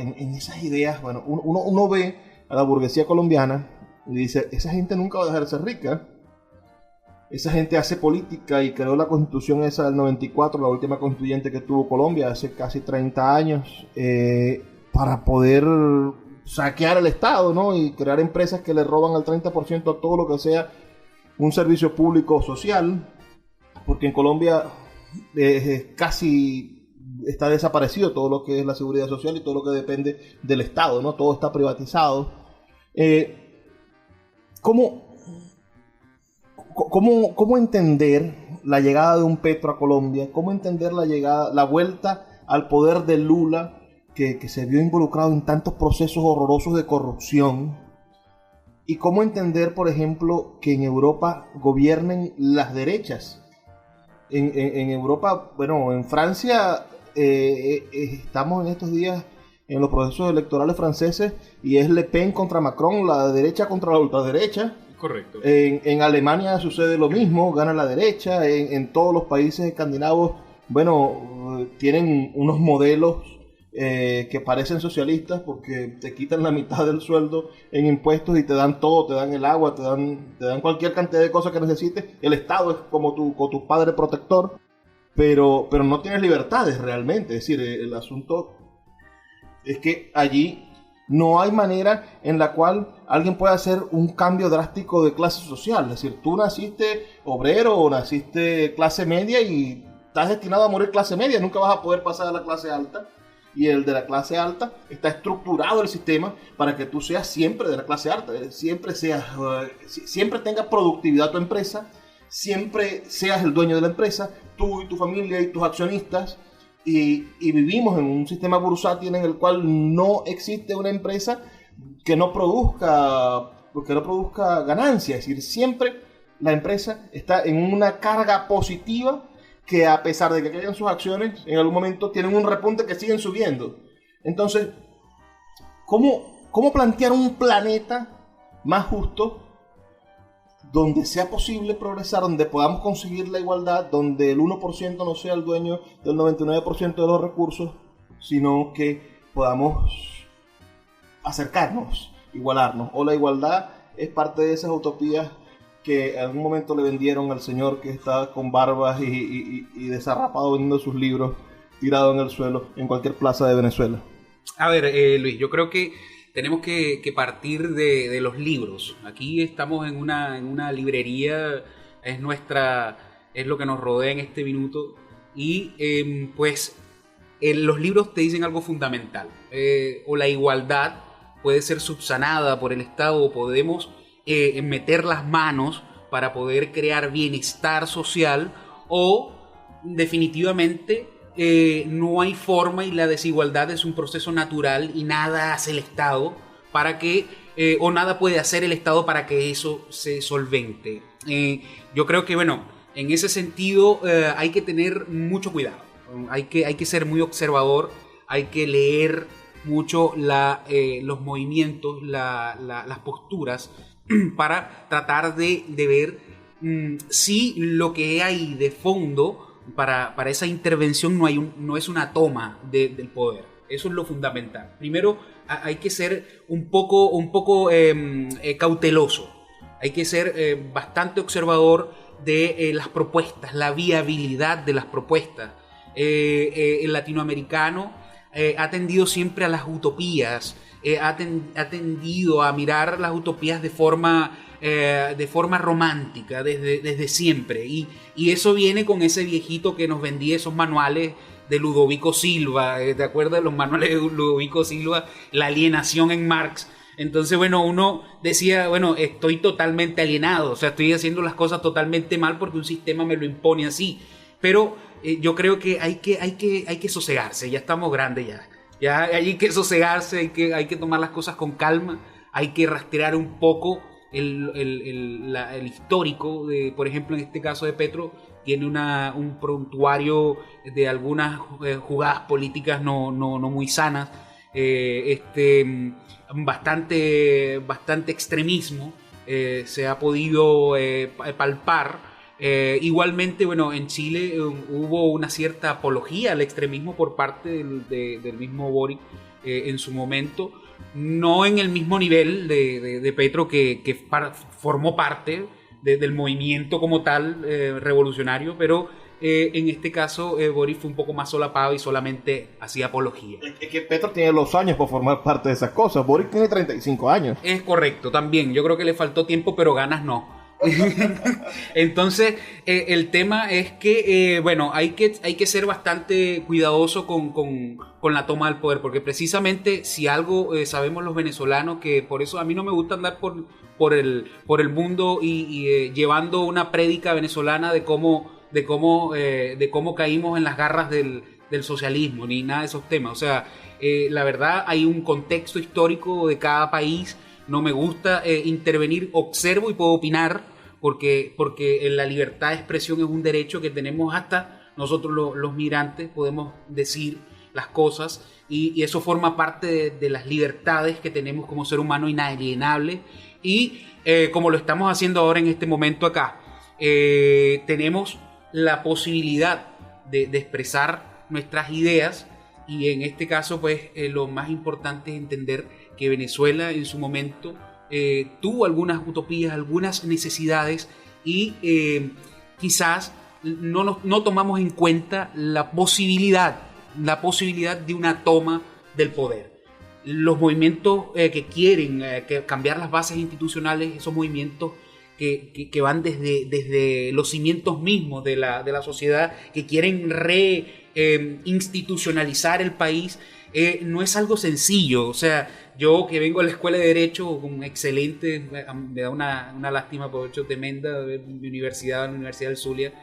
ideas, bueno, uno ve a la burguesía colombiana y dice, esa gente nunca va a dejar de ser rica. Esa gente hace política y creó la constitución esa del 94, la última constituyente que tuvo Colombia hace casi 30 años, para poder saquear el Estado, ¿no? Y crear empresas que le roban al 30% a todo lo que sea un servicio público social, porque en Colombia casi está desaparecido todo lo que es la seguridad social y todo lo que depende del Estado, ¿no? Todo está privatizado. ¿Cómo entender la llegada de un Petro a Colombia? ¿Cómo entender la vuelta al poder de Lula, que se vio involucrado en tantos procesos horrorosos de corrupción? ¿Y cómo entender, por ejemplo, que en Europa gobiernen las derechas? En Europa, bueno, en Francia estamos en estos días en los procesos electorales franceses y es Le Pen contra Macron, la derecha contra la ultraderecha. Correcto. En Alemania sucede lo mismo, gana la derecha. En todos los países escandinavos, bueno, tienen unos modelos que parecen socialistas porque te quitan la mitad del sueldo en impuestos y te dan todo, te dan el agua, te dan cualquier cantidad de cosas que necesites. El Estado es como tu padre protector, pero no tienes libertades realmente. Es decir, el asunto es que allí no hay manera en la cual alguien pueda hacer un cambio drástico de clase social. Es decir, tú naciste obrero o naciste clase media y estás destinado a morir clase media, nunca vas a poder pasar a la clase alta. Y el de la clase alta está estructurado el sistema para que tú seas siempre de la clase alta, siempre tenga productividad tu empresa, siempre seas el dueño de la empresa, tú y tu familia y tus accionistas. Y vivimos en un sistema bursátil en el cual no existe una empresa que no produzca ganancias. Es decir, siempre la empresa está en una carga positiva que, a pesar de que caigan sus acciones, en algún momento tienen un repunte que siguen subiendo. Entonces, ¿cómo plantear un planeta más justo donde sea posible progresar, donde podamos conseguir la igualdad, donde el 1% no sea el dueño del 99% de los recursos, sino que podamos acercarnos, igualarnos? O la igualdad es parte de esas utopías que en algún momento le vendieron al señor que está con barbas y desarrapado vendiendo sus libros, tirado en el suelo en cualquier plaza de Venezuela. A ver, Luis, yo creo que tenemos que partir de los libros. Aquí estamos en una librería, es lo que nos rodea en este minuto. Y los libros te dicen algo fundamental. O la igualdad puede ser subsanada por el Estado, o podemos meter las manos para poder crear bienestar social, o definitivamente no hay forma, y la desigualdad es un proceso natural y nada hace el Estado para que, o nada puede hacer el Estado para que eso se solvente. Yo creo que, bueno, en ese sentido hay que tener mucho cuidado, hay que ser muy observador, hay que leer mucho los movimientos, las posturas, para tratar de ver si lo que hay de fondo para esa intervención no es una toma del poder. Eso es lo fundamental. Primero hay que ser un poco cauteloso. Hay que ser bastante observador de las propuestas, la viabilidad de las propuestas. El latinoamericano ha tendido siempre a las utopías, ha tendido a mirar las utopías de forma romántica desde siempre, y eso viene con ese viejito que nos vendía esos manuales de Ludovico Silva. ¿Te acuerdas de los manuales de Ludovico Silva? La alienación en Marx. Entonces, bueno, uno decía, bueno, estoy totalmente alienado, o sea, estoy haciendo las cosas totalmente mal porque un sistema me lo impone así. Pero yo creo que hay que sosegarse, ya estamos grandes ya hay que sosegarse, hay que tomar las cosas con calma, hay que rastrear un poco el histórico de, por ejemplo, en este caso de Petro, tiene un prontuario de algunas jugadas políticas no muy sanas, bastante extremismo se ha podido palpar. Igualmente, bueno, en Chile hubo una cierta apología al extremismo por parte del mismo Boric en su momento, no en el mismo nivel de Petro, que formó parte del movimiento como tal revolucionario, pero en este caso Boric fue un poco más solapado y solamente hacía apología. Es que Petro tiene los años para formar parte de esas cosas. Boric tiene 35 años. Es correcto, también. Yo creo que le faltó tiempo, pero ganas no. Entonces, el tema es que, bueno, hay que ser bastante cuidadoso con la toma del poder, porque precisamente si algo sabemos los venezolanos, que por eso a mí no me gusta andar por el mundo y llevando una prédica venezolana de cómo caímos en las garras del socialismo, ni nada de esos temas. O sea, la verdad, hay un contexto histórico de cada país. No me gusta intervenir, observo y puedo opinar, porque la libertad de expresión es un derecho que tenemos hasta nosotros los migrantes, podemos decir las cosas, y eso forma parte de las libertades que tenemos como ser humano inalienable, y como lo estamos haciendo ahora en este momento acá, tenemos la posibilidad de expresar nuestras ideas, y en este caso pues lo más importante es entender que Venezuela en su momento tuvo algunas utopías, algunas necesidades, y quizás no tomamos en cuenta la posibilidad de una toma del poder. Los movimientos que quieren cambiar las bases institucionales, esos movimientos que van desde los cimientos mismos de la sociedad, que quieren institucionalizar el país, no es algo sencillo. O sea, yo que vengo a la escuela de Derecho, un excelente, me da una lástima, por hecho, tremenda de mi universidad, la Universidad del Zulia,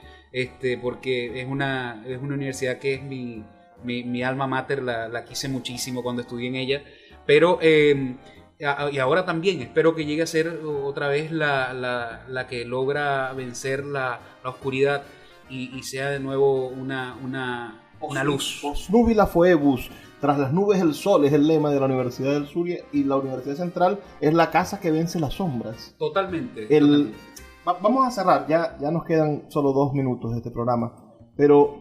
porque es una universidad que es mi alma mater, la quise muchísimo cuando estudié en ella, pero y ahora también espero que llegue a ser otra vez la que logra vencer la oscuridad y sea de nuevo una luz. Post nubila foebus, tras las nubes el sol, es el lema de la Universidad del Zulia, y la Universidad Central es la casa que vence las sombras. Totalmente. Vamos a cerrar, ya nos quedan solo 2 minutos de este programa, pero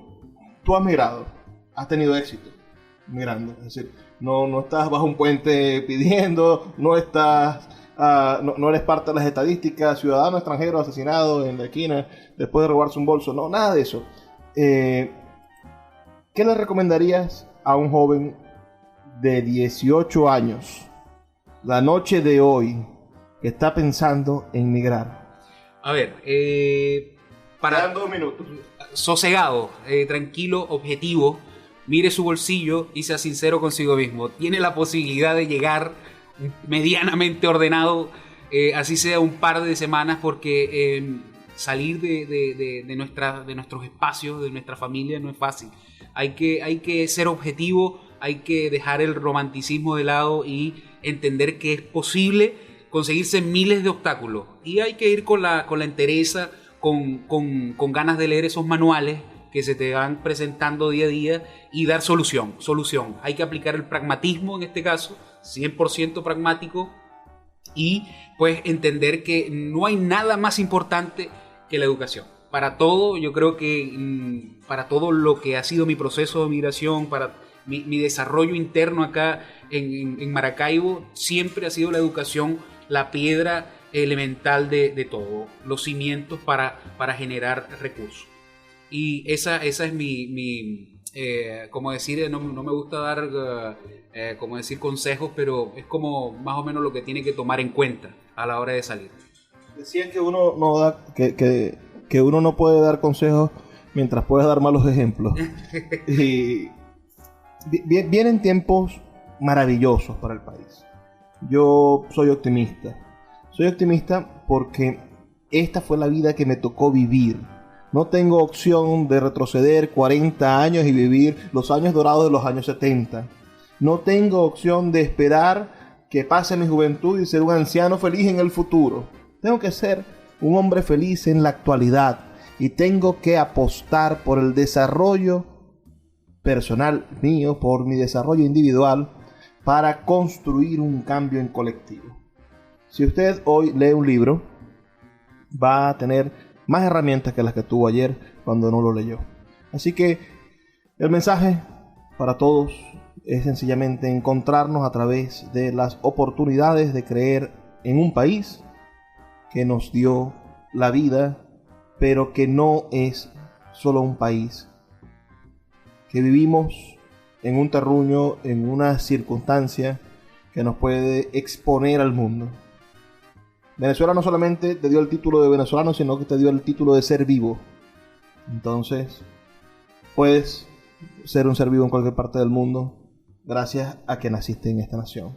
tú has migrado, has tenido éxito migrando, es decir, no estás bajo un puente pidiendo, no estás, no eres parte de las estadísticas, ciudadano extranjero asesinado en la esquina después de robarse un bolso, no, nada de eso. ¿Qué le recomendarías a un joven de 18 años, la noche de hoy, que está pensando en migrar? A ver, Quedan 2 minutos. Sosegado, tranquilo, objetivo, mire su bolsillo y sea sincero consigo mismo. Tiene la posibilidad de llegar medianamente ordenado, así sea un par de semanas, porque salir de nuestros espacios, de nuestra familia, no es fácil. Hay que ser objetivo, hay que dejar el romanticismo de lado y entender que es posible conseguirse miles de obstáculos. Y hay que ir con la entereza, con ganas de leer esos manuales que se te van presentando día a día y dar solución. Hay que aplicar el pragmatismo en este caso, 100% pragmático, y pues entender que no hay nada más importante que la educación. Para todo, yo creo que para todo lo que ha sido mi proceso de migración, para mi desarrollo interno acá en Maracaibo, siempre ha sido la educación la piedra elemental de todo, los cimientos para generar recursos. Y esa es mi como decir, no me gusta dar como decir consejos, pero es como más o menos lo que tiene que tomar en cuenta a la hora de salir. Decían que uno no da, que uno no puede dar consejos mientras puede dar malos ejemplos. Y vienen tiempos maravillosos para el país. Yo soy optimista. Soy optimista porque esta fue la vida que me tocó vivir. No tengo opción de retroceder 40 años y vivir los años dorados de los años 70. No tengo opción de esperar que pase mi juventud y ser un anciano feliz en el futuro. Tengo que ser un hombre feliz en la actualidad y tengo que apostar por el desarrollo personal mío, por mi desarrollo individual, para construir un cambio en colectivo. Si usted hoy lee un libro, va a tener más herramientas que las que tuvo ayer cuando no lo leyó. Así que el mensaje para todos es sencillamente encontrarnos a través de las oportunidades de creer en un país que nos dio la vida, pero que no es solo un país, que vivimos en un terruño, en una circunstancia que nos puede exponer al mundo. Venezuela no solamente te dio el título de venezolano, sino que te dio el título de ser vivo. Entonces, puedes ser un ser vivo en cualquier parte del mundo gracias a que naciste en esta nación.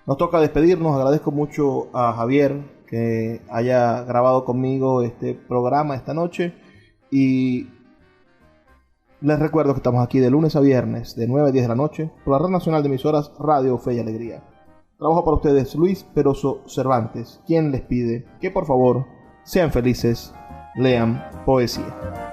Nos toca despedirnos. Agradezco mucho a Javier que haya grabado conmigo este programa esta noche y les recuerdo que estamos aquí de lunes a viernes de 9 a 10 de la noche por la Red Nacional de Emisoras Radio Fe y Alegría. Trabajo para ustedes Luis Peroso Cervantes, quien les pide que por favor sean felices, lean poesía.